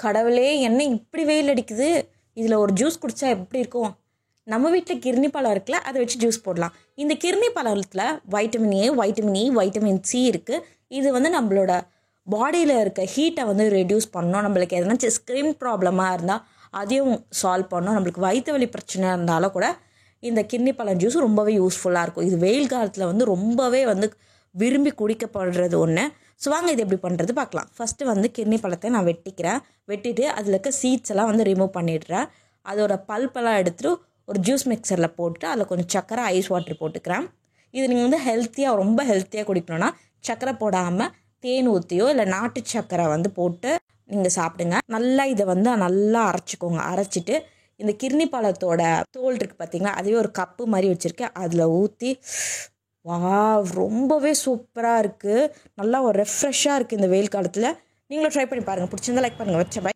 கடவுளே என்ன இப்படி வெயில் அடிக்குது, இதில் ஒரு ஜூஸ் குடித்தா எப்படி இருக்கும்? நம்ம வீட்டில் கிர்னி பழம் இருக்குல்ல, அதை வச்சு ஜூஸ் போடலாம். இந்த கிர்னி பழத்தில் vitamin A, vitamin E, vitamin C இருக்குது. இது வந்து நம்மளோட பாடியில் இருக்க ஹீட்டை வந்து ரெடியூஸ் பண்ணணும். நம்மளுக்கு எதனா ஸ்கின் ப்ராப்ளமாக இருந்தால் அதையும் சால்வ் பண்ணணும். நம்மளுக்கு வயிற்று வலி பிரச்சனை இருந்தாலும் கூட இந்த கிர்னி பழம் ஜூஸ் ரொம்பவே யூஸ்ஃபுல்லாக இருக்கும். இது வெயில் காலத்தில் வந்து ரொம்பவே வந்து விரும்பி குடிக்கப்படுறது ஒன்று. ஸோ வாங்க இது எப்படி பண்ணுறது பார்க்கலாம். ஃபஸ்ட்டு வந்து கிர்னி பழத்தை நான் வெட்டிட்டு அதில் இருக்க சீட்ஸ் எல்லாம் வந்து ரிமூவ் பண்ணிடுறேன். அதோட பல்பெல்லாம் எடுத்துகிட்டு ஒரு ஜூஸ் மிக்சரில் போட்டு அதில் கொஞ்சம் சக்கரை, ஐஸ் வாட்டர் போட்டுக்கிறேன். இது நீங்கள் வந்து ரொம்ப ஹெல்த்தியாக குடிக்கணும்னா சக்கரை போடாமல் தேன் ஊற்றியோ இல்லை நாட்டு சக்கரை வந்து போட்டு நீங்கள் சாப்பிடுங்க. நல்லா இதை வந்து நல்லா அரைச்சிக்கோங்க. அரைச்சிட்டு இந்த கிர்னி பழத்தோட தோல் இருக்குது பார்த்தீங்களா, அதுவே ஒரு கப்பு மாதிரி வச்சுருக்கேன், அதில் ஊற்றி ரொம்பவே சூப்பராக இருக்குது. நல்லா ஒரு ரெஃப்ரெஷ்ஷாக இருக்குது இந்த வெயில் காலத்தில். நீங்களும் ட்ரை பண்ணி பாருங்கள். பிடிச்சிருந்தா லைக் பண்ணுங்கள். வச்ச பாய்.